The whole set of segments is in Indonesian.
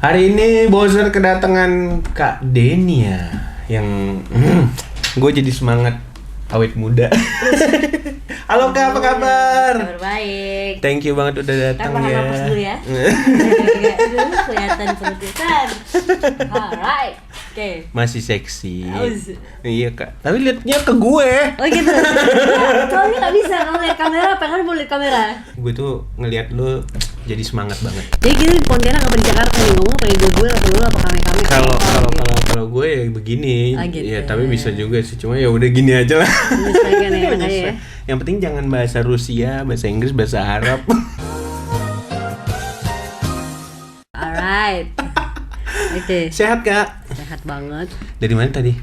Hari ini Bowser kedatangan Kak Denia yang gue jadi semangat awet muda. Halo Kak, apa kabar? Kabar baik. Thank you banget udah datang ya. Nafas dulu ya. Aduh, kelihatan perutisan. Alright. Oke. Masih seksi. Aus. Iya Kak. Tapi liatnya ke gue. Oh gitu. Soalnya nggak bisa kalau lihat kamera, pengen mau lihat kamera. Gue tuh ngeliat lu jadi semangat banget. Jadi gitu di Pontianak apa di Jakarta nih ngomong pakai gue atau lu apa kami-kami? Kalau gue ya begini. Gitu. Ya tapi bisa juga sih. Cuma ya udah gini aja lah. Menyesuaikan ya, makanya ya. Yang penting jangan bahasa Rusia, bahasa Inggris, bahasa Arab. Alright. Oke. Sehat Kak? Sehat banget. Dari mana tadi?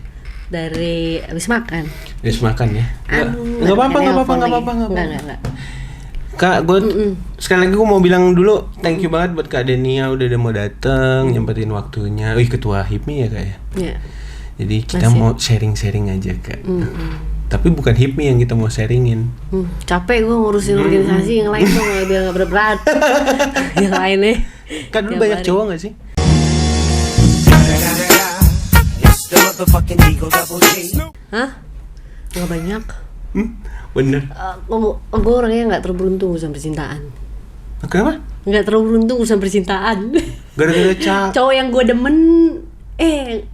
Dari habis makan. Habis makan ya? Enggak apa-apa. Kak, gue sekali lagi gue mau bilang dulu thank you banget buat Kak Denia udah mau dateng, nyempetin waktunya. Wih, ketua HIPMI ya Kak ya? Iya. Jadi kita mau sharing-sharing aja Kak. Tapi bukan HIPMI yang kita mau sharingin. Capek gue ngurusin organisasi yang lain dong, biar gak berat-berat. Yang lainnya. Kak dulu banyak cowok gak sih? Hah? Gak banyak. Bener. Gue orangnya gak terlalu beruntung urusan percintaan. Kenapa? Gak terlalu beruntung urusan percintaan. Gara-gara cowok yang gue demen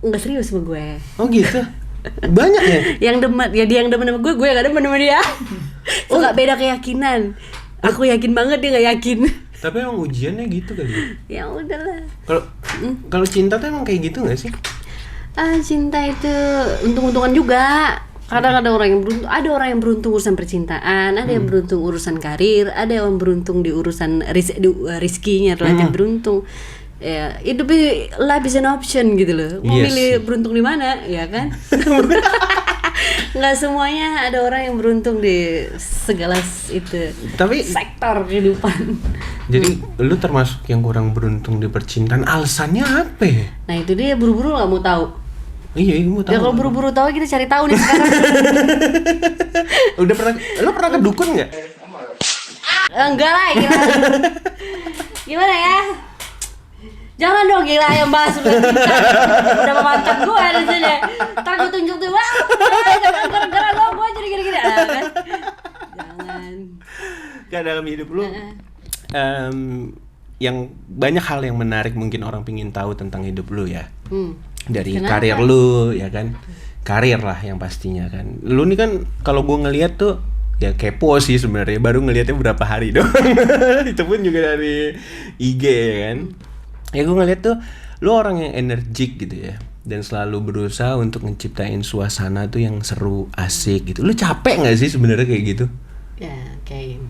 gak serius sama gue. Oh gitu? Banyak ya? Yang demen, ya dia yang demen sama gue gak demen sama dia. Suka beda keyakinan. Aku yakin banget, dia gak yakin. Tapi emang ujiannya gitu kali. Ya udahlah. Kalau cinta tuh emang kayak gitu gak sih? Cinta itu untung-untungan juga. Kadang ada orang yang beruntung urusan percintaan, ada yang beruntung urusan karir, ada yang beruntung di urusan rizkinya, relatif beruntung. Ya, hidup life is an option gitu loh. Mau milih beruntung di mana, ya kan? Nggak semuanya ada orang yang beruntung di segala sektor kehidupan. Jadi lu termasuk yang kurang beruntung di percintaan. Alasannya apa ya? Nah itu dia, buru-buru nggak mau tahu. Iya, mau tahu. Ya kalau buru-buru tahu kita cari tahu nih sekarang. Lu pernah ke dukun nggak? Enggak lah, gimana ya? Jangan dong gila yang bahas udah memantan gue di sini. Ntar gue tunjuk tuh, wah, jangan gara-gara gue jadi gini-gini. Kan? Jangan. Gak dalam hidup lu. Yang banyak hal yang menarik mungkin orang pingin tahu tentang hidup lu ya. Dari karir lu ya kan. Karir lah yang pastinya kan. Lu nih kan kalau gue ngelihat tuh ya kepo sih sebenarnya, baru ngelihatnya berapa hari doang. Itu pun juga dari IG ya kan. Ya gue ngeliat tuh lu orang yang energik gitu ya, dan selalu berusaha untuk menciptain suasana tuh yang seru, asik gitu. Lu capek nggak sih sebenarnya kayak gitu? Ya kayak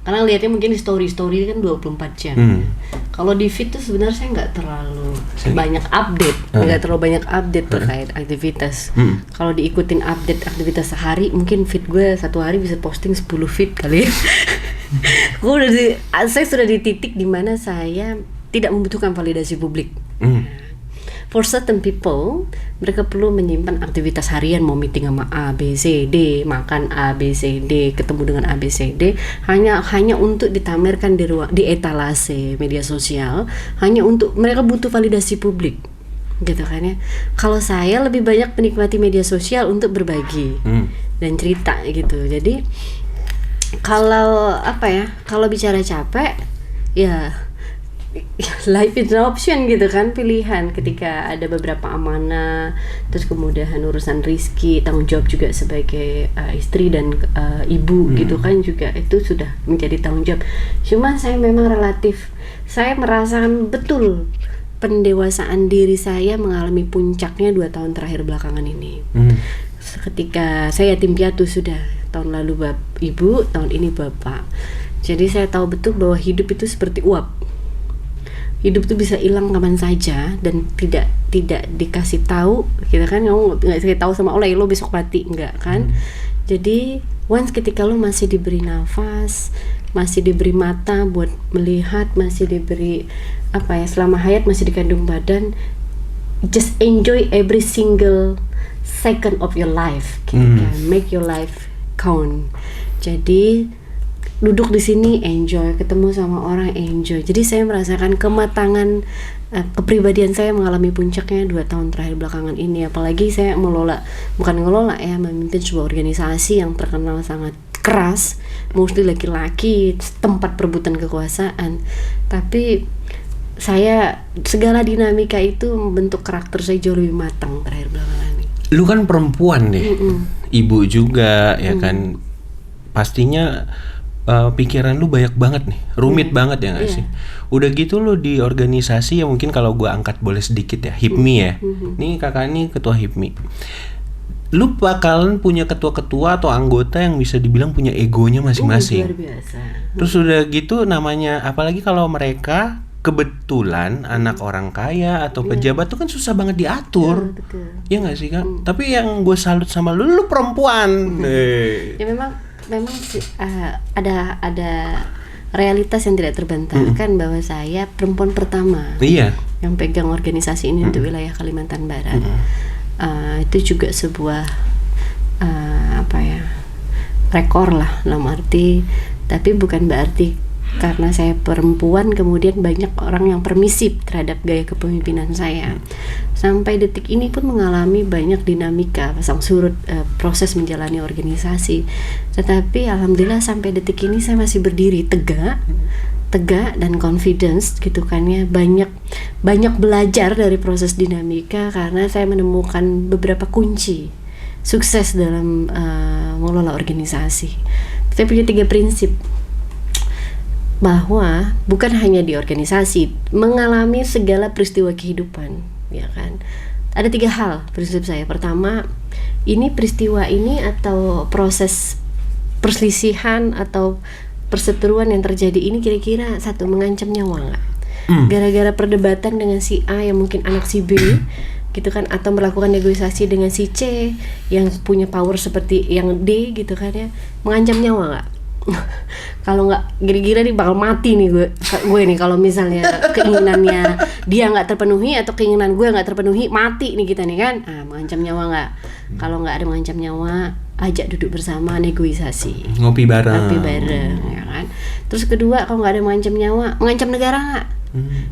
karena lihatnya mungkin di story kan 24 jam. Kalau di feed tuh sebenarnya saya nggak terlalu banyak update, terkait aktivitas. Kalau diikutin update aktivitas sehari, mungkin feed gue satu hari bisa posting 10 feed kali. Saya sudah di titik dimana saya tidak membutuhkan validasi publik. For certain people, mereka perlu menyimpan aktivitas harian, mau meeting sama A, B, C, D, makan A, B, C, D, ketemu dengan A, B, C, D, hanya untuk ditamerkan di etalase media sosial, hanya untuk mereka butuh validasi publik, gitu kan ya. Kalau saya lebih banyak menikmati media sosial untuk berbagi dan cerita gitu. Jadi kalau bicara capek, ya life is an option gitu kan, pilihan ketika ada beberapa amanah, terus kemudahan urusan rizki, tanggung jawab juga sebagai istri dan ibu gitu kan, juga itu sudah menjadi tanggung jawab. Cuma saya memang saya merasakan betul pendewasaan diri saya mengalami puncaknya 2 tahun terakhir belakangan ini. Ketika saya yatim piatu sudah, tahun lalu ibu, tahun ini bapak. Jadi saya tahu betul bahwa hidup itu seperti uap. Hidup tuh bisa hilang kapan saja dan tidak dikasih tahu, kita kan kamu nggak dikasih tahu sama Allah lo besok mati, enggak kan? Jadi once ketika lo masih diberi nafas, masih diberi mata buat melihat, masih diberi selama hayat masih dikandung badan, just enjoy every single second of your life, gitu kan? Make your life count. Jadi duduk di sini enjoy, ketemu sama orang enjoy. Jadi saya merasakan kematangan kepribadian saya mengalami puncaknya 2 tahun terakhir belakangan ini, apalagi saya memimpin sebuah organisasi yang terkenal sangat keras, mostly laki-laki, tempat perebutan kekuasaan. Tapi saya segala dinamika itu membentuk karakter saya jauh lebih matang terakhir belakangan ini. Lu kan perempuan deh, ibu juga ya kan, pastinya pikiran lu banyak banget nih, rumit banget ya nggak sih? Udah gitu lu di organisasi yang mungkin kalau gua angkat boleh sedikit ya, HIPMI ya. Nih kakak ini ketua HIPMI. Lu bakalan punya ketua-ketua atau anggota yang bisa dibilang punya egonya masing-masing. Luar biasa. Terus udah gitu namanya, apalagi kalau mereka kebetulan anak orang kaya atau pejabat tuh kan susah banget diatur. Betul. Ya nggak sih Kak? Tapi yang gue salut sama lu perempuan. Ya memang ada realitas yang tidak terbantahkan bahwa saya perempuan pertama yang pegang organisasi ini untuk wilayah Kalimantan Barat. Itu juga sebuah rekor lah dalam arti, tapi bukan berarti karena saya perempuan kemudian banyak orang yang permisif terhadap gaya kepemimpinan saya. Sampai detik ini pun mengalami banyak dinamika pasang surut proses menjalani organisasi. Tetapi alhamdulillah sampai detik ini saya masih berdiri tegak dan confidence gitu kan ya. Banyak belajar dari proses dinamika karena saya menemukan beberapa kunci sukses dalam mengelola organisasi. Saya punya 3 prinsip, bahwa bukan hanya di organisasi, mengalami segala peristiwa kehidupan, ya kan. Ada 3 hal prinsip saya. Pertama, ini peristiwa ini atau proses perselisihan atau perseteruan yang terjadi ini kira-kira satu mengancam nyawa nggak? Gara-gara perdebatan dengan si A yang mungkin anak si B, gitu kan, atau melakukan negosiasi dengan si C yang punya power seperti yang D, gitu kan ya, mengancam nyawa nggak? Kalau nggak, kira-kira nih bakal mati nih gue nih kalau misalnya keinginannya dia nggak terpenuhi atau keinginan gue nggak terpenuhi, mati nih kita nih kan. Mengancam nyawa nggak? Kalau nggak ada mengancam nyawa, ajak duduk bersama, negosiasi, ngopi bareng ya kan. Terus kedua, kalau nggak ada mengancam nyawa, mengancam negara nggak?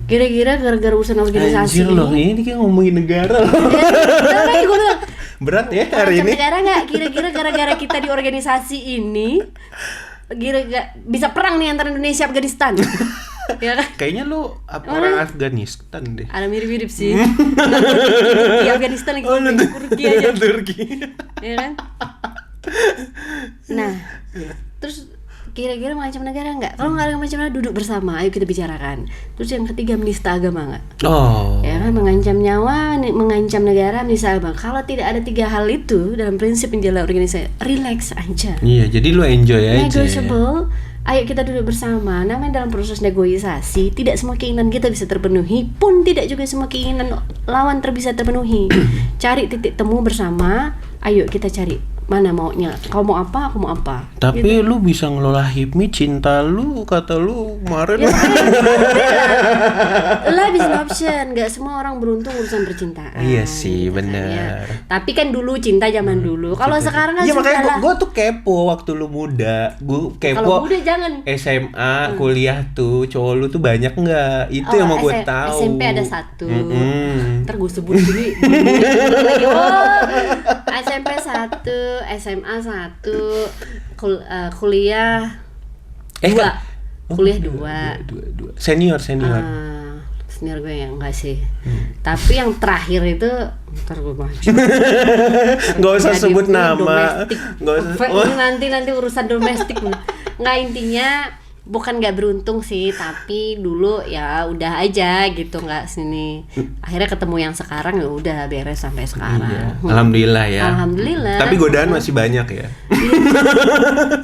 Kira-kira gara-gara urusan organisasi. Anjir loh, ini kayak ngomongin negara loh. Berat ya hari ini. Negara nggak? Kira-kira gara-gara kita di organisasi ini, kira-kira bisa perang nih antara Indonesia Afghanistan. Ya kan? Kayaknya lu orang Afghanistan deh. Ada mirip-mirip sih. Di Afghanistan lagi Turki aja. Turki. Ya kan? Nah, terus kira-kira mengancam negara nggak? Kalau nggak ada mengancam negara, duduk bersama, ayo kita bicarakan. Terus yang ketiga, menista agama nggak? Ya kan, mengancam nyawa, mengancam negara, menista agama. Kalau tidak ada 3 hal itu dalam prinsip menjalankan organisasi, relax aja. Iya, jadi lu enjoy aja. Negotiable. Ayo kita duduk bersama. Namanya dalam proses negosiasi, tidak semua keinginan kita bisa terpenuhi, pun tidak juga semua keinginan lawan bisa terpenuhi. Cari titik temu bersama. Ayo kita cari mana maunya. Kau mau apa, aku mau apa. Tapi gitu. Lu bisa ngelola HIPMI, cinta lu, kata lu kemarin. Life is an option. Gak semua orang beruntung urusan percintaan. Iya sih, gitu benar. Kan, ya. Tapi kan dulu cinta zaman dulu. Kalau sekarang kan ya, sudah makanya gue tuh kepo waktu lu muda. Gue kepo. Kalau muda jangan. SMA, kuliah tuh cowok lu tuh banyak nggak? Itu yang mau gue tahu. SMP ada 1. Ntar gue sebut gini. SMP 1, SMA 1, kuliah 2. Kuliah 2. Senior. Senior gue ya enggak sih. Tapi yang terakhir itu ntar gue maju. Nggak usah sebut nama. Nggak usah. Nanti urusan domestik. Nggak, intinya bukan nggak beruntung sih, tapi dulu ya udah aja gitu, nggak sini. Akhirnya ketemu yang sekarang, ya udah beres sampai sekarang. Iya. Alhamdulillah ya. Alhamdulillah. Tapi godaan masih banyak ya.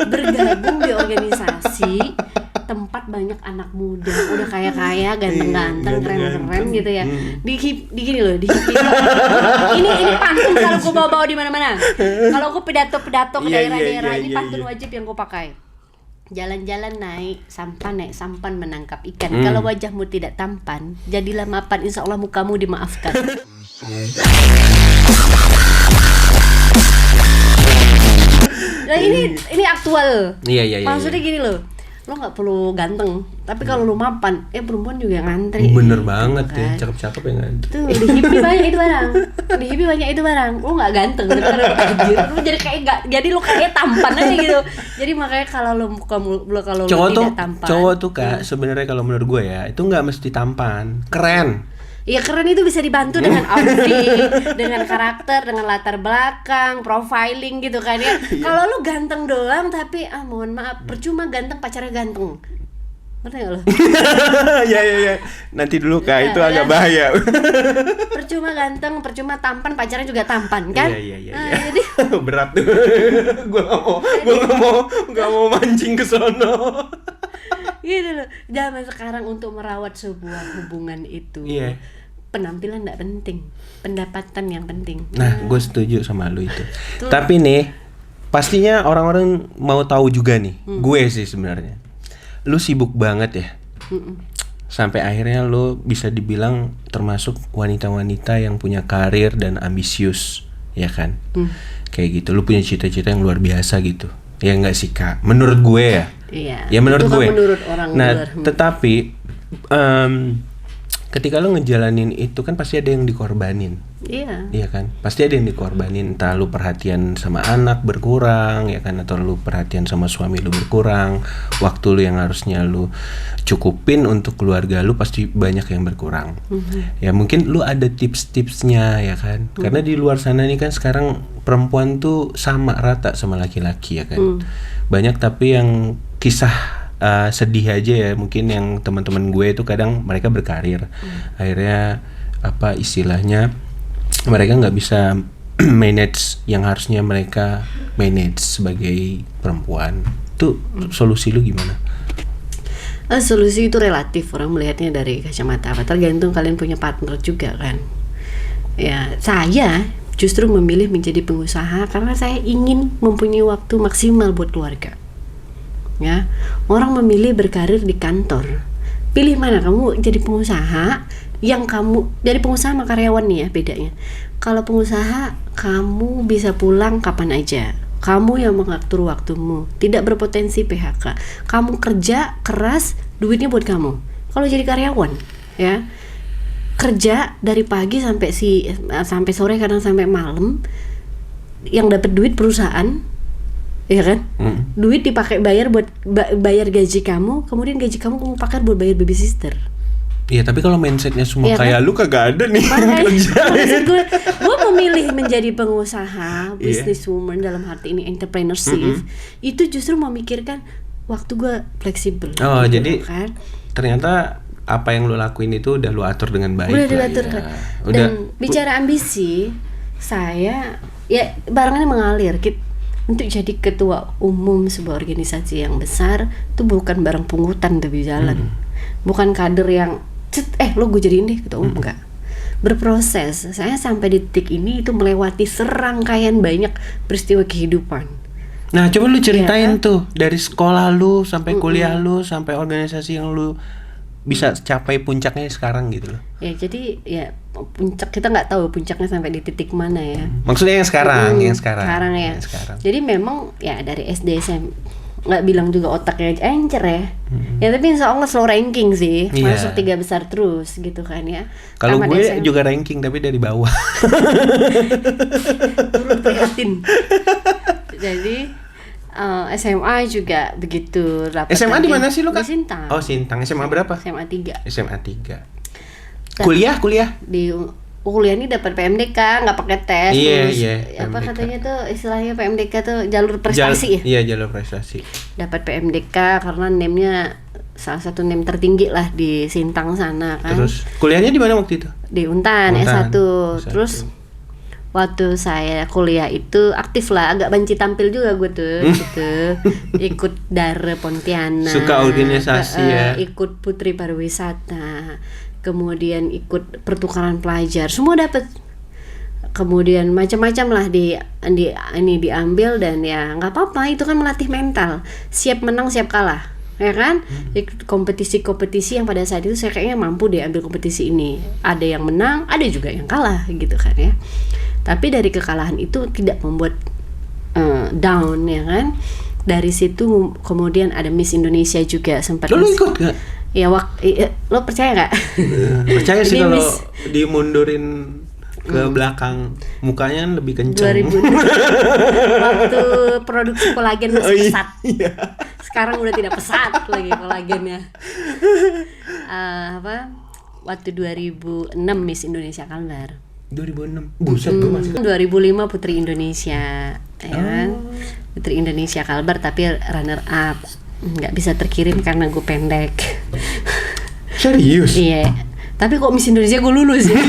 Bergabung di organisasi tempat banyak anak muda, udah kaya-kaya, ganteng-ganteng, keren-keren gitu ya. Di gini loh, ini pantun kalau gue bawa-bawa di mana-mana. Kalau gue pidato ke daerah-daerah, ini pantun wajib yang gue pakai. Jalan-jalan naik sampan menangkap ikan. Kalau wajahmu tidak tampan, jadilah mapan, insya Allah mukamu dimaafkan. Nah ini aktual. Iya. Maksudnya gini loh, lo nggak perlu ganteng, tapi kalau lo mapan, perempuan juga ngantri. Bener banget gitu ya, kan. cakep-cakep ya ngantri. Tuh di hippie banyak itu barang, lo nggak ganteng, anjir, lo jadi kayak nggak, jadi lo kayak tampan aja gitu. Jadi makanya kalau lo tidak tampan, cowok tuh Kak, sebenarnya kalau menurut gue ya, itu nggak mesti tampan, keren. Iya, keren itu bisa dibantu dengan outfit, dengan karakter, dengan latar belakang, profiling gitu kan ya. Kalau lu ganteng doang tapi mohon maaf, percuma ganteng pacarnya ganteng. Ngerti gak lo? Ya. Nanti dulu Kak, itu agak bahaya. Percuma ganteng, percuma tampan, pacarnya juga tampan kan? Iya. Jadi berat tuh. Gua mau mancing ke sono. gitu loh. Zaman sekarang untuk merawat sebuah hubungan itu. Iya. Penampilan enggak penting, pendapatan yang penting. Nah, gue setuju sama lu itu. Tapi nih, pastinya orang-orang mau tahu juga nih. Gue sih sebenarnya. Lu sibuk banget ya. Sampai akhirnya lu bisa dibilang termasuk wanita-wanita yang punya karir dan ambisius, ya kan? Kayak gitu. Lu punya cita-cita yang luar biasa gitu. Ya enggak sih, Kak? Menurut gue ya. Iya. Ya menurut gue. Menurut orang luar. Tetapi ketika lo ngejalanin itu kan pasti ada yang dikorbanin. Iya kan? Pasti ada yang dikorbanin. Entah lu perhatian sama anak berkurang, ya kan? Atau lu perhatian sama suami lu berkurang. Waktu lu yang harusnya lu cukupin untuk keluarga lu pasti banyak yang berkurang. Ya mungkin lu ada tips-tipsnya, ya kan? Karena di luar sana nih kan sekarang perempuan tuh sama rata sama laki-laki, ya kan? Banyak tapi yang kisah sedih aja ya, mungkin yang teman-teman gue itu kadang mereka berkarir, akhirnya apa istilahnya mereka nggak bisa manage yang harusnya mereka manage sebagai perempuan. Tuh solusi lu gimana? Solusi itu relatif, orang melihatnya dari kacamata apa, tergantung kalian punya partner juga kan. Ya saya justru memilih menjadi pengusaha karena saya ingin mempunyai waktu maksimal buat keluarga. Ya, orang memilih berkarir di kantor. Pilih mana, kamu jadi pengusaha, yang kamu jadi pengusaha sama karyawan nih ya bedanya. Kalau pengusaha kamu bisa pulang kapan aja. Kamu yang mengatur waktumu, tidak berpotensi PHK. Kamu kerja keras, duitnya buat kamu. Kalau jadi karyawan, ya kerja dari pagi sampai sore, kadang sampai malam. Yang dapat duit perusahaan. Iya kan? Duit dipakai bayar buat bayar gaji kamu, kemudian gaji kamu pakai buat bayar babysitter. Iya, tapi kalau mindsetnya semua kayak lu kagak ada nih. Maksud gue memilih menjadi pengusaha, businesswoman dalam arti ini entrepreneurship, itu justru memikirkan waktu gue fleksibel. Oh, gitu jadi kan? Ternyata apa yang lu lakuin itu udah lu atur dengan baik. Udah diatur kan. Dan bicara ambisi, saya ya barengannya mengalir. Untuk jadi ketua umum sebuah organisasi yang besar itu bukan barang pungutan tapi jalan. Bukan kader yang lo gue jadiin deh ketua umum, enggak. Berproses. Saya sampai di titik ini itu melewati serangkaian banyak peristiwa kehidupan. Nah, coba lu ceritain tuh dari sekolah lu sampai kuliah lu sampai organisasi yang lu bisa capai puncaknya sekarang gitu loh. Ya jadi ya puncak kita nggak tahu puncaknya sampai di titik mana ya. Maksudnya yang sekarang, Sekarang ya. Jadi memang ya dari SD SMP nggak bilang juga otaknya encer ya. Ya tapi insya Allah slow ranking sih, masuk 3 besar terus gitu kan ya. Kalau gue juga ranking tapi dari bawah. Turun prihatin. Jadi SMA juga begitu. SMA di mana sih lu Kak? Di Sintang. Oh Sintang. SMA berapa? SMA 3. SMA 3. Kuliah? Di kuliah ini dapat PMDK, nggak pakai tes. Iya. Apa katanya tuh istilahnya PMDK tuh jalur prestasi ya? Iya, jalur prestasi. Dapat PMDK karena name-nya salah satu name tertinggi lah di Sintang sana kan. Terus kuliahnya di mana waktu itu? Di Untan. S1. Terus waktu saya kuliah itu aktif lah, agak banci tampil juga gue tuh gitu. Ikut Dare Pontianak, suka organisasi ya, ikut Putri Pariwisata, kemudian ikut pertukaran pelajar, semua dapat. Kemudian macam-macam lah ini diambil dan ya nggak apa-apa, itu kan melatih mental, siap menang siap kalah, ya kan? Ikut kompetisi-kompetisi yang pada saat itu saya kayaknya mampu deh ambil kompetisi ini. Ada yang menang, ada juga yang kalah gitu kan ya. Tapi dari kekalahan itu tidak membuat down ya kan. dari situ kemudian ada Miss Indonesia juga sempat. Lo ikut gak? Ya lo percaya nggak? Percaya sih kalau Miss dimundurin ke belakang mukanya lebih kenceng. 2000 waktu produksi kolagen masih pesat. Iya. Sekarang udah tidak pesat lagi kolagennya. Waktu 2006 Miss Indonesia Kalbar. 2006. Buset, gue masih 2005 Putri Indonesia, ya kan? Putri Indonesia Kalbar tapi runner up. Nggak bisa terkirim karena gue pendek. Serius? Iya. Tapi kok Miss Indonesia gue lulus ya.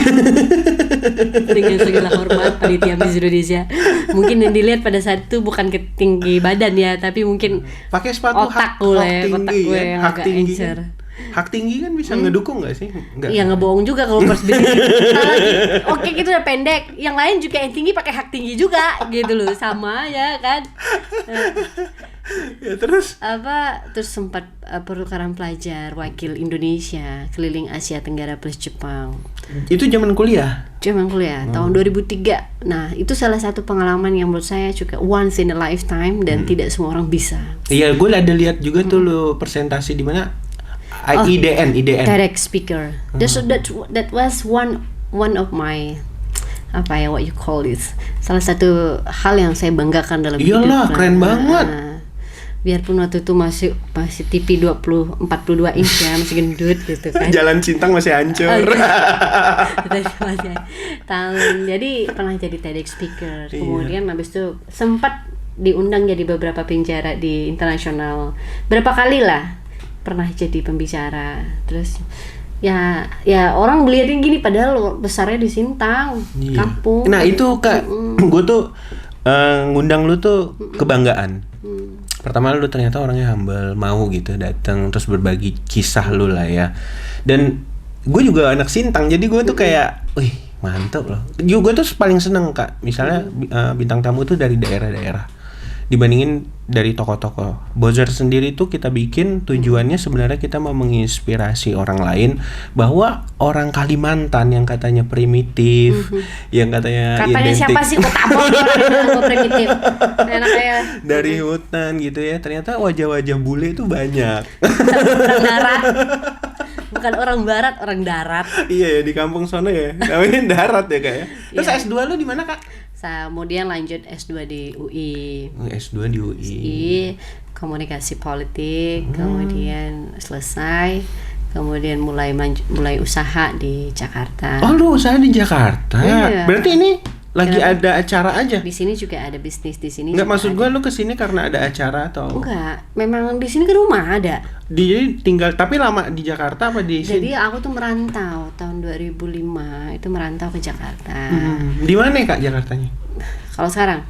Dengan segala hormat panitia Miss Indonesia. Mungkin yang dilihat pada saat itu bukan ketinggi badan ya, tapi mungkin pakai sepatu otak gue yang agak tinggi encer. kan? Hak tinggi kan bisa ngedukung nggak sih? Nggak. Iya, ngebohong juga kalau pas berdiri. Oke, kita udah pendek. Yang lain juga yang tinggi pakai hak tinggi juga gitu loh, sama ya kan. Ya terus? Terus sempat pertukaran pelajar wakil Indonesia keliling Asia Tenggara plus Jepang. Itu zaman kuliah? Zaman kuliah, tahun 2003. Nah, itu salah satu pengalaman yang menurut saya juga once in a lifetime dan tidak semua orang bisa. Iya, gue ada lihat juga tuh lo presentasi di mana? IDN. TEDx speaker. That was one of my what you call this, salah satu hal yang saya banggakan dalam hidup. Iyalah, keren banget. Biarpun waktu itu masih TV 42 inch ya, masih gendut gitu kan. Jalan Cintang masih hancur. Jadi pernah jadi TEDx speaker. Kemudian habis itu sempat diundang jadi beberapa penjara di internasional. Berapa kali lah pernah jadi pembicara. Terus ya orang melihatnya gini padahal besarnya di Sintang, kampung. Nah itu Kak, gue tuh ngundang lu tuh kebanggaan. Pertama lu ternyata orangnya humble, mau gitu datang terus berbagi kisah lu lah ya. Dan gue juga anak Sintang, jadi gue tuh kayak, wih mantap loh. Gue tuh paling seneng Kak, misalnya bintang tamu tuh dari daerah-daerah dibandingin dari tokoh-tokoh. Bozar sendiri tuh kita bikin tujuannya sebenarnya kita mau menginspirasi orang lain bahwa orang Kalimantan yang katanya primitif, yang katanya identik, siapa sih kok tabok orang primitif. Enak ya. Dari hutan gitu ya. Ternyata wajah-wajah bule itu banyak. Orang darat. Bukan orang barat, orang darat. Iya ya, di kampung sono ya. Namanya darat ya Kak ya. Terus S2 lu di mana Kak? Kemudian lanjut S2 di UI. S2 di UI. Komunikasi politik, kemudian selesai, kemudian mulai usaha di Jakarta. Oh, lu usaha di Jakarta. Iya. Berarti ini lagi ada acara aja. Di sini juga ada bisnis di sini. Enggak, maksud gue lu kesini karena ada acara atau? Enggak, memang di sini ke rumah ada. Jadi tinggal, tapi lama di Jakarta apa di sini? Jadi aku tuh merantau tahun 2005 itu merantau ke Jakarta. Di mana Kak Jakartanya? Kalau sekarang?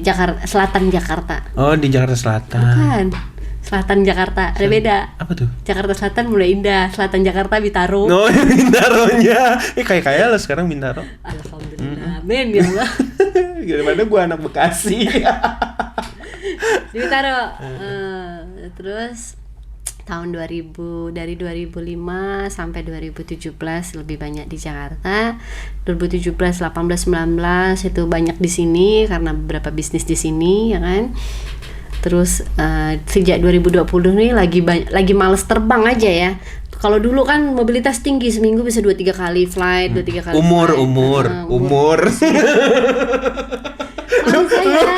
Jakarta Selatan Jakarta. Oh, di Jakarta Selatan. Bukan. Selatan Jakarta, ada beda. Apa tuh? Jakarta Selatan mulai indah, Selatan Jakarta Bintaro. Oh, Bintaronya. Kayak lo sekarang Bintaro. Alhamdulillah, amin ya Allah. Gimana gua anak Bekasi. Di Bintaro. Terus tahun 2000, dari 2005 sampai 2017 lebih banyak di Jakarta. 2017, 18, 19 itu banyak di sini karena beberapa bisnis di sini, ya kan. Terus sejak 2020 nih lagi males terbang aja ya. Kalau dulu kan mobilitas tinggi, seminggu bisa 2-3 kali flight, 2-3 kali umur.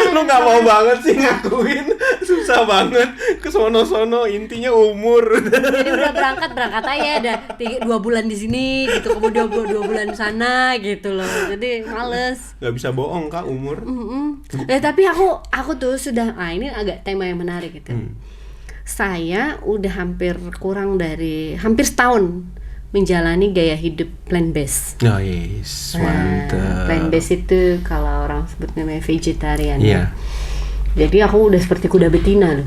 Lu nggak mau banget sih ngakuin, susah banget ke sono intinya umur. Jadi udah berangkat aja, ada 2 bulan di sini gitu, kemudian 2 bulan di sana gitu loh. Jadi males. Gak bisa bohong Kak umur. Tapi aku tuh sudah, ini agak tema yang menarik gitu. Saya udah hampir setahun menjalani gaya hidup plant based. Oh yes, mantap. Plant based itu kalau orang sebut namanya vegetarian. Iya. Jadi aku udah seperti kuda betina loh.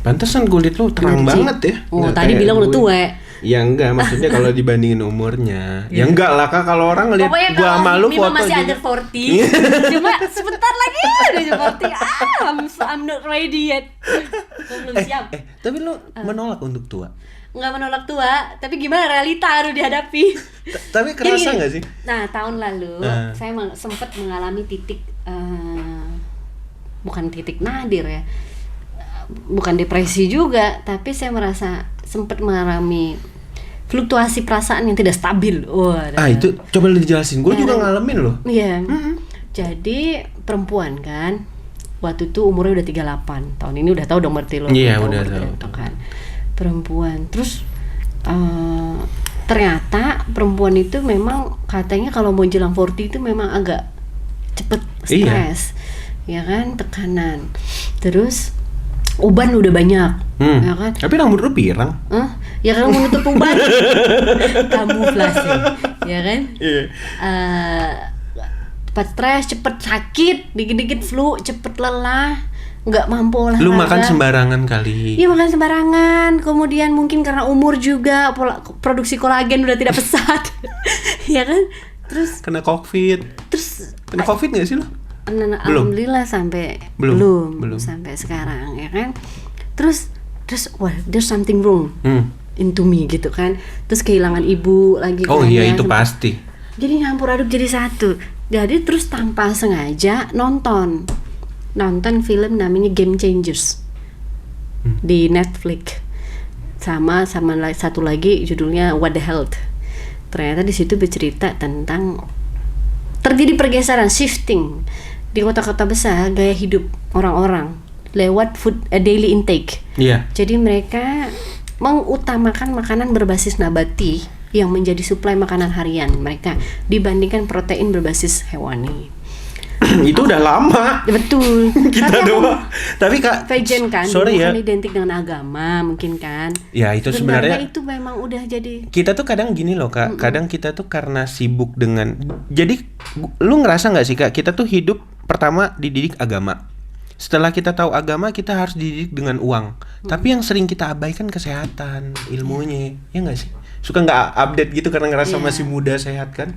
Pantesan kulit lu terang banget ya. Oh, tadi bilang lu tua. Ya enggak, maksudnya kalau dibandingin umurnya. Ya enggak lah Kak, kalau orang ngeliat gua sama lu foto masih juga. under 40. Cuma sebentar lagi udah 40. I'm not ready yet. Belum siap. Tapi lu menolak untuk tua? Nggak menolak tua, tapi gimana, realita harus dihadapi. Tapi kerasa nggak sih? Nah, tahun lalu saya sempat mengalami titik bukan titik nadir ya, bukan depresi juga, tapi saya merasa sempat mengalami fluktuasi perasaan yang tidak stabil. Itu coba lu dijelasin. Gue juga ngalamin loh. Iya. Jadi perempuan kan, waktu itu umurnya udah 38. Tahun ini udah tahu dong berarti lo. Iya, udah tahu kan. Perempuan. Terus ternyata perempuan itu memang katanya kalau mau jelang 40 itu memang agak cepet stres. Ya kan, tekanan. Terus uban udah banyak, ya kan? Tapi rambut lu pirang. Ya kan menutup uban. Kamuflase, ya kan? Cepat stres, cepet sakit, dikit-dikit flu, cepet lelah, nggak mampu olahraga. Lu makan sembarangan kali. Iya, makan sembarangan. Kemudian mungkin karena umur juga, produksi kolagen udah tidak pesat, ya kan? Terus kena COVID. Kena COVID nggak sih lu? Alhamdulillah sampai belum sampai sekarang, ya kan. Terus wah, there's something wrong into me gitu kan. Terus kehilangan ibu lagi. Iya, itu pasti. Jadi nyampur aduk jadi satu. Jadi terus tanpa sengaja nonton film namanya Game Changers di Netflix. Sama satu lagi judulnya What the Health. Ternyata di situ bercerita tentang terjadi pergeseran, shifting di kota-kota besar gaya hidup orang-orang lewat food daily intake. Jadi mereka mengutamakan makanan berbasis nabati yang menjadi suplai makanan harian mereka dibandingkan protein berbasis hewani. Itu udah lama. Betul. Kita doang. Tapi Kak, vegan kan, bukan identik dengan agama mungkin kan. Ya itu sebenarnya itu memang udah jadi. Kita tuh kadang gini loh Kak, kadang kita tuh karena sibuk dengan. Jadi lu ngerasa nggak sih Kak, kita tuh hidup pertama dididik agama. Setelah kita tahu agama, kita harus dididik dengan uang. Tapi yang sering kita abaikan kesehatan, ilmunya, ya nggak sih? Suka nggak update gitu karena ngerasa masih muda, sehat kan?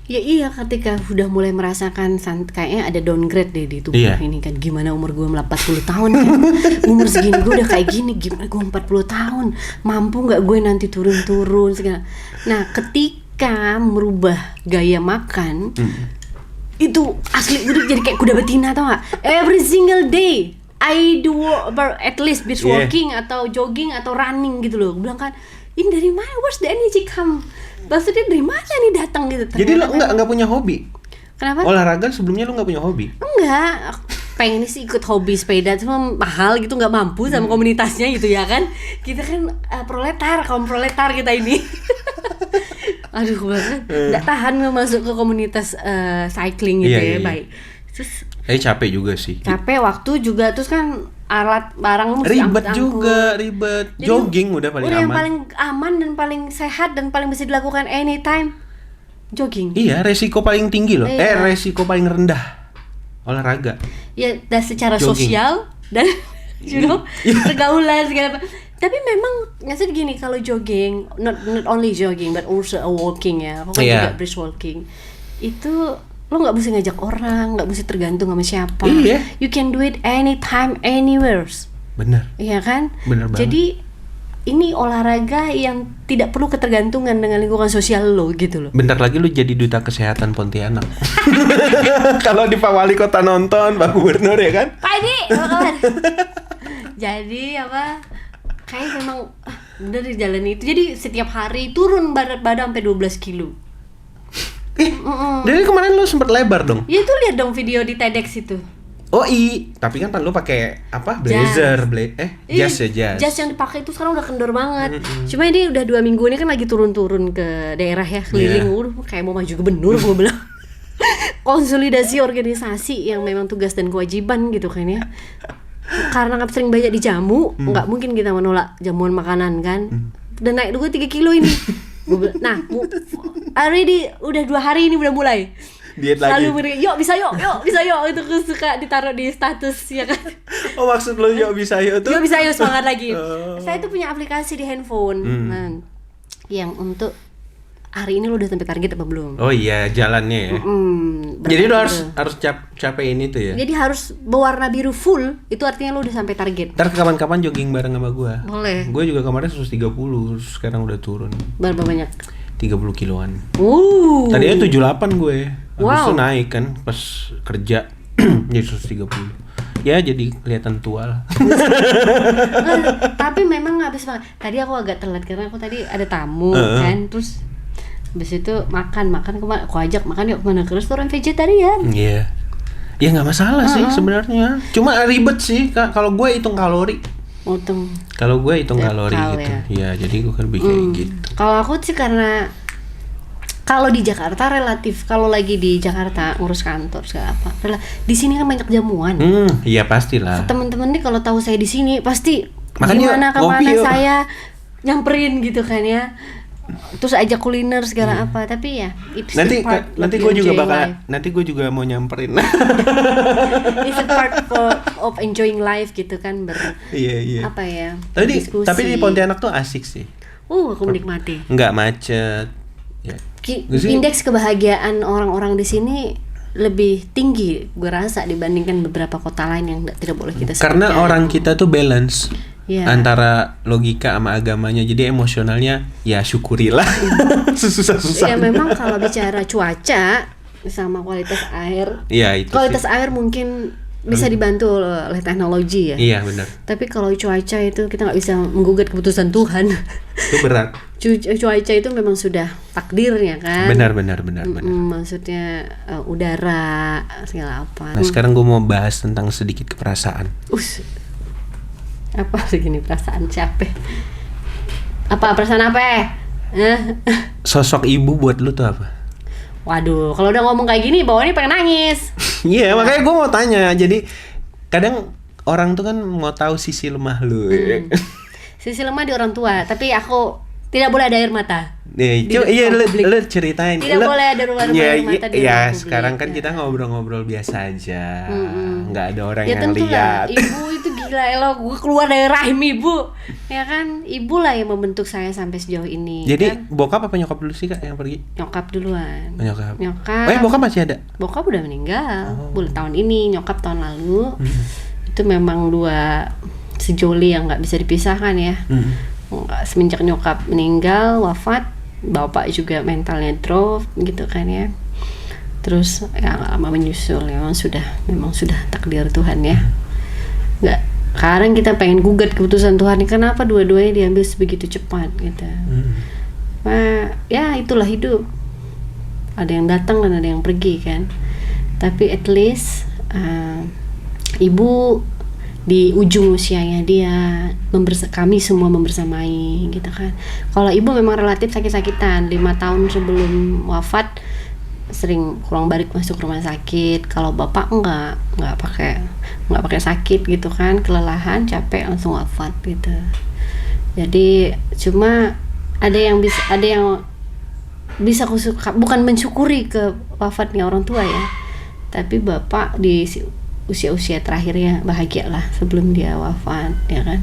Ya iya, ketika udah mulai merasakan kayaknya ada downgrade deh di tubuh ini kan. Gimana umur gue 40 tahun kan? Umur segini gue udah kayak gini, gimana gue 40 tahun? Mampu nggak gue nanti turun-turun segala. Nah, ketika merubah gaya makan, itu asli udah jadi kayak kuda betina, tau gak? Every single day I do at least brisk walking atau jogging atau running gitu loh. Gue bilang kan, ini dari mana? Where's the energy come? Maksudnya dari mana nih datang gitu? Jadi lo nggak punya hobi? Kenapa? Olahraga sebelumnya lo nggak punya hobi? Enggak, pengen sih ikut hobi sepeda, cuma mahal gitu, nggak mampu sama komunitasnya gitu ya kan. Kita kan kaum proletar kita ini. Aduh, nggak tahan masuk ke komunitas cycling gitu ya. Baik. Terus capek juga sih. Capek, waktu juga, terus kan alat barang mesti ribet. Jadi, jogging udah paling aman. Yang paling aman dan paling sehat dan paling bisa dilakukan anytime. Jogging. Iya, resiko paling tinggi loh. Resiko paling rendah olahraga. Ya, dan secara sosial dan pergaulan segala. Tapi memang ngasih gini, kalau jogging, not only jogging but also a walking ya. Pokoknya juga brisk walking. Itu lo nggak mesti ngajak orang, nggak mesti tergantung sama siapa. You can do it anytime, anywhere. Bener. Iya kan? Bener banget. Jadi ini olahraga yang tidak perlu ketergantungan dengan lingkungan sosial lo gitu loh. Bentar lagi lo jadi duta kesehatan Pontianak. Kalau di Pak Wali Kota nonton, Pak Gubernur ya kan? Pak Edi, apa kabar? Jadi apa? Kayak memang udah di jalan itu. Jadi setiap hari turun berat badan sampai 12 kilo. Jadi kemarin lu sempet lebar dong? Ya itu lihat dong video di TEDx itu. Tapi kan lu pakai apa? Blazer, jas. Jas yang dipakai itu sekarang udah kendor banget. Cuma ini udah 2 minggu ini kan lagi turun-turun ke daerah ya, keliling. Kayak mau maju gubernur gue bilang. Konsolidasi organisasi yang memang tugas dan kewajiban gitu kan ya. Karena sering banyak dijamu, nggak mungkin kita menolak jamuan makanan kan. Udah naik juga 3 kilo ini. Nah, already udah 2 hari ini udah mulai diet selalu lagi. Yuk bisa yuk itu suka ditaruh di status ya kan. Maksud lo yuk bisa yuk tuh? Yuk bisa yuk, semangat lagi. Saya tuh punya aplikasi di handphone yang untuk hari ini lo udah sampai target apa belum? Oh iya, jalannya ya. Jadi lo harus capek ini tuh ya. Jadi harus berwarna biru full, itu artinya lo udah sampai target. Ntar kapan-kapan jogging bareng sama gua. Boleh. Gua juga kemarin 130, sekarang udah turun. Berapa banyak? 30 kiloan. Tadinya 78 gue. Habis itu naik kan pas kerja jadi 130. ya jadi kelihatan tua lah. Tapi memang habis makan. Tadi aku agak telat karena aku tadi ada tamu kan, terus habis itu makan aku ajak makan yuk kemana, ke restoran vegetarian. Iya. Ya nggak masalah sih sebenarnya. Cuma ribet sih Kak kalau gue hitung kalori. Kalau gue hitung kalori gitu. Ya, jadi gue kan bikin gitu. Kalau aku sih karena kalau di Jakarta relatif, kalau lagi di Jakarta ngurus kantor segala apa, di sini kan banyak jamuan. Iya pastilah. Teman-teman nih kalau tahu saya di sini pasti makanya kemana saya nyamperin gitu kan ya. Terus ajak kuliner segala apa, tapi ya nanti gue juga mau nyamperin. It's a part of enjoying life gitu kan Iya. Apa ya? Tapi di Pontianak tuh asik sih. Aku menikmati. Nggak macet. Ya. Indeks kebahagiaan orang-orang di sini lebih tinggi gue rasa dibandingkan beberapa kota lain yang tidak boleh kita sebutkan. Karena orang kita tuh balance antara logika sama agamanya, jadi emosionalnya ya syukurilah. Susah-susah. Ya memang kalau bicara cuaca sama kualitas air, kualitas air mungkin bisa dibantu oleh teknologi ya. Iya benar. Tapi kalau cuaca itu kita nggak bisa menggugat keputusan Tuhan. Itu berat. Cuaca itu memang sudah takdirnya kan. Benar. Maksudnya udara segala apa. Nah sekarang gue mau bahas tentang sedikit keperasaan. Apa segini perasaan siapa? Apa perasaan apa? Sosok ibu buat lu tuh apa? Waduh, kalau udah ngomong kayak gini bawaannya pengen nangis. Iya, makanya gue mau tanya. Jadi kadang orang tuh kan mau tahu sisi lemah lu. Sisi lemah di orang tua, tapi aku tidak boleh ada air mata. Iya, lu ceritain. Tidak boleh ada air mata di ya, sekarang kan kita ngobrol-ngobrol biasa aja. Nggak ada orang yang lihat. Ibu itu gila ya, gue keluar dari rahim ibu. Ya kan, ibu lah yang membentuk saya sampai sejauh ini. Jadi kan? bokap apa nyokap dulu sih Kak yang pergi? Nyokap duluan. Nyokap. Bokap masih ada? Bokap udah meninggal. Bulan tahun ini, nyokap tahun lalu. Itu memang dua sejoli yang nggak bisa dipisahkan ya. Semenjak nyokap meninggal, wafat, bapak juga mentalnya drop gitu kan ya. Terus ya nggak lama menyusul, memang sudah takdir Tuhan ya. Nggak, sekarang kita pengen gugat keputusan Tuhan, kenapa dua-duanya diambil sebegitu cepat gitu. Nah, ya itulah hidup. Ada yang datang dan ada yang pergi kan. Tapi at least ibu di ujung usianya dia kami semua membersamai gitu kan. Kalau ibu memang relatif sakit-sakitan, 5 tahun sebelum wafat sering kurang balik masuk rumah sakit. Kalau bapak nggak pakai sakit gitu kan, kelelahan, capek langsung wafat gitu. Jadi cuma ada yang bisa bukan mensyukuri ke wafatnya orang tua ya, tapi bapak di usia terakhirnya bahagia lah sebelum dia wafat ya kan.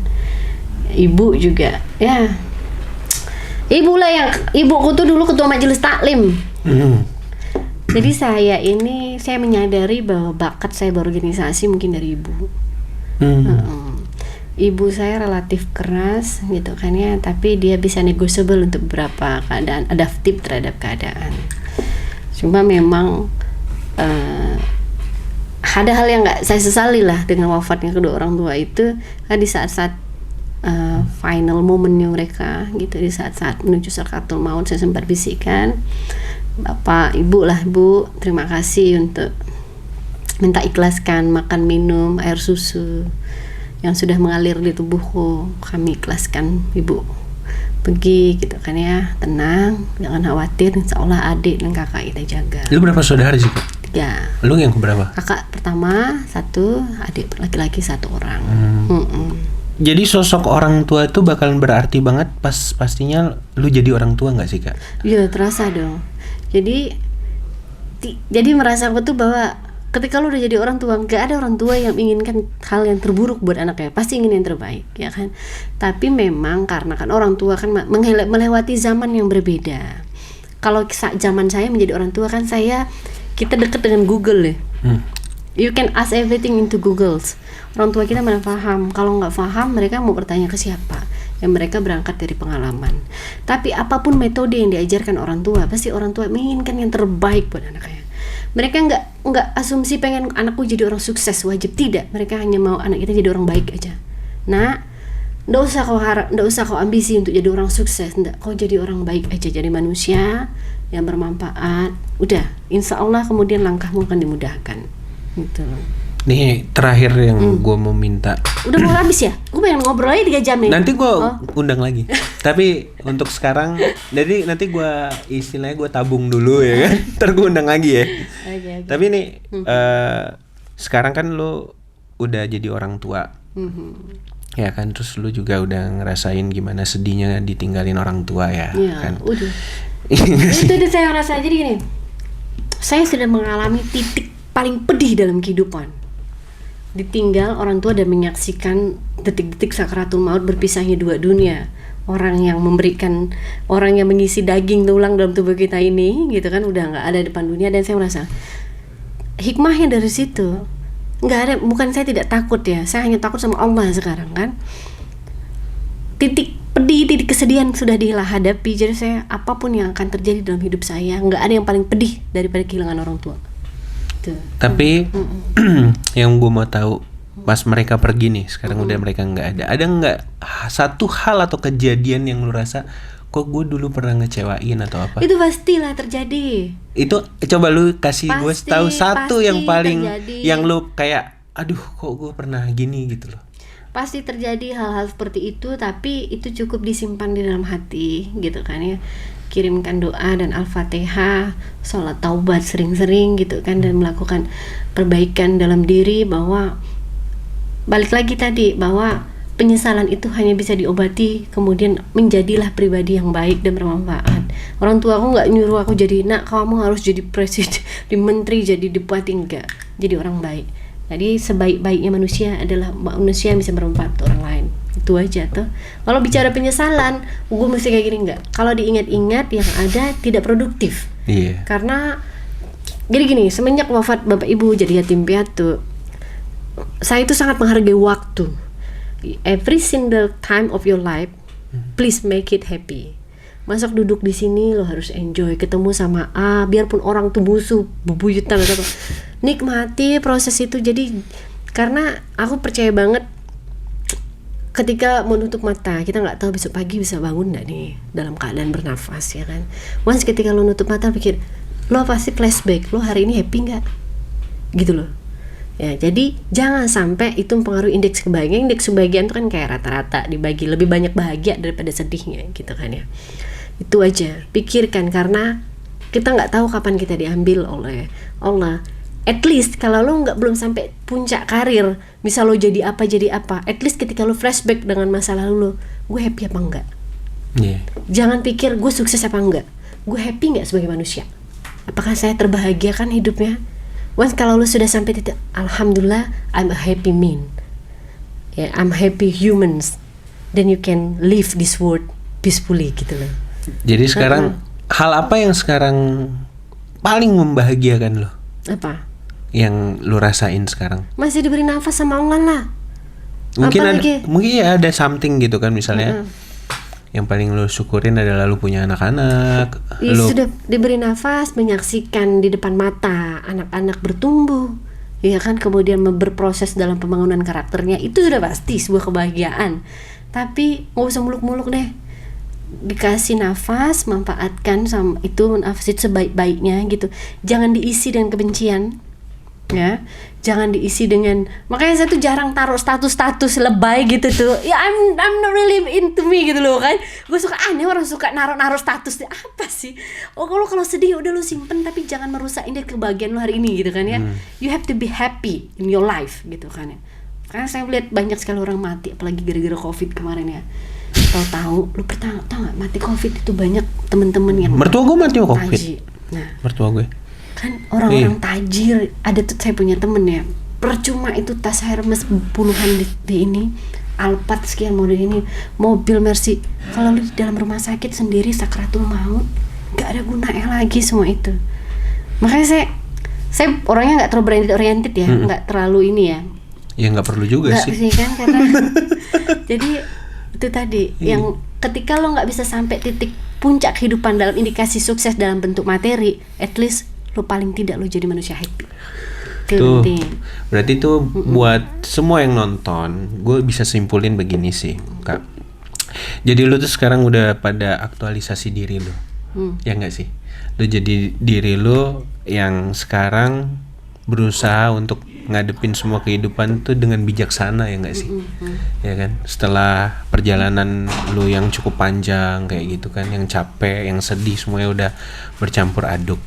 Ibu juga ya, ibuku tuh dulu ketua majelis taklim. Jadi saya menyadari bahwa bakat saya berorganisasi mungkin dari ibu. Ibu saya relatif keras gitu kan ya, tapi dia bisa negotiable untuk beberapa keadaan, adaptif terhadap keadaan. Cuma memang ada hal yang nggak saya sesali lah dengan wafatnya kedua orang tua itu kan, di saat-saat final momennya mereka gitu, di saat-saat menuju sakaratul maut, saya sempat bisikan, Bapak, Ibu, terima kasih untuk minta ikhlaskan makan minum air susu yang sudah mengalir di tubuhku, kami ikhlaskan Ibu pergi gitu kan ya, tenang, jangan khawatir, insya Allah adik dan kakak kita jaga. Lu berapa saudara sih Kak? 3. Lu yang keberapa? Kakak pertama 1, adik laki-laki 1 orang. Jadi sosok orang tua itu bakalan berarti banget pastinya lu jadi orang tua nggak sih Kak? Iya, terasa dong. Jadi merasa aku tuh bahwa ketika lu udah jadi orang tua, gak ada orang tua yang menginginkan hal yang terburuk buat anaknya, pasti ingin yang terbaik ya kan. Tapi memang karena kan orang tua kan melewati zaman yang berbeda. Kalau zaman saya menjadi orang tua kan kita dekat dengan Google ya. You can ask everything into Google. Orang tua kita mana paham. Kalau nggak paham, mereka mau bertanya ke siapa? Yang mereka berangkat dari pengalaman. Tapi apapun metode yang diajarkan orang tua, pasti orang tua menginginkan yang terbaik buat anaknya. Mereka nggak asumsi pengen anakku jadi orang sukses wajib, tidak. Mereka hanya mau anak kita jadi orang baik aja. Nah, nggak usah kau ambisi untuk jadi orang sukses, nggak. Kau jadi orang baik aja, jadi manusia yang bermanfaat. Udah, insya Allah kemudian langkahmu akan dimudahkan. Gitu. Nih terakhir yang gue mau minta. Udah mau habis ya? Gue pengen ngobrol aja 3 jam nih. Nanti gue undang lagi. Tapi untuk sekarang, jadi nanti gue istilahnya gue tabung dulu ya kan. Ntar gue undang lagi ya. Okay. Tapi nih sekarang kan lo udah jadi orang tua, ya kan. Terus lo juga udah ngerasain gimana sedihnya ditinggalin orang tua ya kan. Udah. Itu saya ngerasa. Jadi gini, saya sudah mengalami titik paling pedih dalam kehidupan. Ditinggal orang tua dan menyaksikan detik-detik sakaratul maut, berpisahnya 2 dunia. Orang yang memberikan, orang yang mengisi daging tulang dalam tubuh kita ini, gitu kan, udah nggak ada depan dunia. Dan saya merasa hikmahnya dari situ nggak ada. Bukan saya tidak takut ya, saya hanya takut sama Allah sekarang kan. Titik pedih, titik kesedihan sudah dihadapi. Jadi saya, apapun yang akan terjadi dalam hidup saya, nggak ada yang paling pedih daripada kehilangan orang tua. Tapi yang gue mau tahu, pas mereka pergi nih, sekarang udah mereka nggak ada nggak satu hal atau kejadian yang lu rasa kok gue dulu pernah ngecewain atau apa? Itu pastilah terjadi. Itu coba lu kasih gue tahu satu yang paling terjadi. Yang lu kayak aduh kok gue pernah gini gitu loh. Pasti terjadi hal-hal seperti itu, tapi itu cukup disimpan di dalam hati gitu kan ya. Kirimkan doa dan Al-Fatihah, sholat taubat sering-sering gitu kan, dan melakukan perbaikan dalam diri, bahwa balik lagi tadi, bahwa penyesalan itu hanya bisa diobati, kemudian menjadilah pribadi yang baik dan bermanfaat. Orang tua aku nggak nyuruh aku jadi, nak kamu harus jadi presiden, di menteri, jadi bupati, enggak. Jadi orang baik. Jadi sebaik-baiknya manusia adalah manusia yang bisa bermanfaat untuk orang lain. Itu aja tuh. Kalau bicara penyesalan, gue mesti kayak gini, enggak. Kalau diingat-ingat yang ada tidak produktif. Iya. Karena jadi gini, semenjak wafat bapak ibu jadi yatim piatu, saya itu sangat menghargai waktu. Every single time of your life, please make it happy. Masuk duduk di sini lo harus enjoy, ketemu sama A, biarpun orang tuh musuh, bebuyutan atau apa. Nikmati proses itu. Jadi karena aku percaya banget, ketika menutup mata, kita nggak tahu besok pagi bisa bangun nggak nih dalam keadaan bernafas, ya kan. Once ketika lo nutup mata, pikir lo pasti flashback, lo hari ini happy nggak, gitu loh. Ya, jadi jangan sampai itu mempengaruhi indeks kebahagiaan. Indeks kebahagiaan itu kan kayak rata-rata dibagi, lebih banyak bahagia daripada sedihnya, gitu kan ya. Itu aja, pikirkan, karena kita nggak tahu kapan kita diambil oleh Allah. At least kalau lo belum sampai puncak karir, misal lo jadi apa, at least ketika lo flashback dengan masa lalu lo, gue happy apa enggak? Jangan pikir gue sukses apa enggak, gue happy nggak sebagai manusia, apakah saya terbahagiakan hidupnya? Once kalau lo sudah sampai titik, alhamdulillah, I'm a happy man, I'm happy humans, then you can live this world peacefully, gitu loh. Jadi sekarang hal apa yang sekarang paling membahagiakan lo? Apa? Yang lu rasain sekarang? Masih diberi nafas sama Allah lah. Mungkin ya ada something gitu kan, misalnya yang paling lu syukurin adalah lu punya anak-anak. Lu sudah diberi nafas, menyaksikan di depan mata anak-anak bertumbuh, ya kan, kemudian berproses dalam pembangunan karakternya, itu sudah pasti sebuah kebahagiaan. Tapi nggak usah muluk-muluk deh. Dikasih nafas, manfaatkan sama itu, nafas itu sebaik-baiknya gitu. Jangan diisi dengan kebencian, ya. Jangan diisi dengan, makanya saya tuh jarang taruh status lebay gitu tuh. Ya I'm not really into me gitu loh kan. Gue suka aneh orang suka naruh status, apa sih? Oh kalau sedih udah lu simpen, tapi jangan merusak indeks kebahagiaan lu hari ini gitu kan ya. You have to be happy in your life gitu kan ya. Karena saya lihat banyak sekali orang mati, apalagi gara-gara COVID kemarin ya. Tahu-tahu lu tahu nggak, mati COVID itu banyak teman-teman yang mertua gue mati COVID. Nah, mertua gue kan orang-orang tajir. Ada tuh saya punya temen ya, percuma itu tas Hermes puluhan di ini, Alphard sekian model ini, mobil Mercy. Kalau lu di dalam rumah sakit sendiri sakaratul maut, nggak ada gunanya lagi semua itu. Makanya saya orangnya nggak terlalu brand oriented ya, nggak terlalu ini ya. Ya nggak perlu juga sih kan, karena jadi itu tadi yang ketika lo nggak bisa sampai titik puncak kehidupan dalam indikasi sukses dalam bentuk materi, at least lo paling tidak lo jadi manusia happy. Tuh, berarti tuh buat semua yang nonton, gue bisa simpulin begini sih, Kak. Jadi lu tuh sekarang udah pada aktualisasi diri lu, ya nggak sih? Lu jadi diri lu yang sekarang berusaha untuk ngadepin semua kehidupan tuh dengan bijaksana, ya nggak sih? Ya kan? Setelah perjalanan lu yang cukup panjang kayak gitu kan, yang capek, yang sedih, semuanya udah bercampur aduk.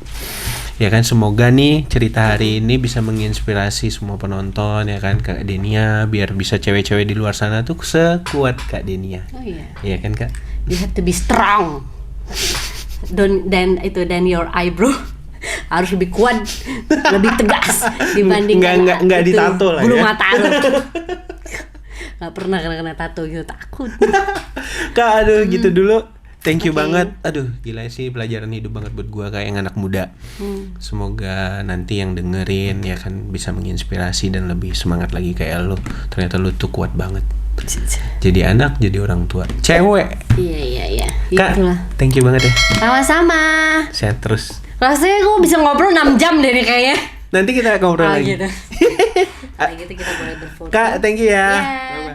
Ya kan, semoga nih cerita hari ini bisa menginspirasi semua penonton ya kan, Kak Denia, biar bisa cewek-cewek di luar sana tuh sekuat Kak Denia. Oh iya. Iya kan, Kak? You have to be strong. Dan your eyebrow harus lebih kuat, lebih tegas dibanding nggak ditato lah bulu ya. mata lo. Nggak pernah kena tato gitu, takut. Kak, aduh gitu dulu. Thank you banget. Aduh, gila sih, pelajaran hidup banget buat gua kayak yang anak muda. Semoga nanti yang dengerin ya kan bisa menginspirasi dan lebih semangat lagi kayak lu. Ternyata lu tuh kuat banget. Jadi anak, jadi orang tua. Cewek. Iya. Kak, Itulah. thank you banget ya. Sama-sama. Sehat terus. Rasanya gue bisa ngobrol 6 jam deh nih kayaknya. Nanti kita ngobrol lagi. Gitu. Gitu kita boleh berfoto. Kak, thank you ya. Yeah.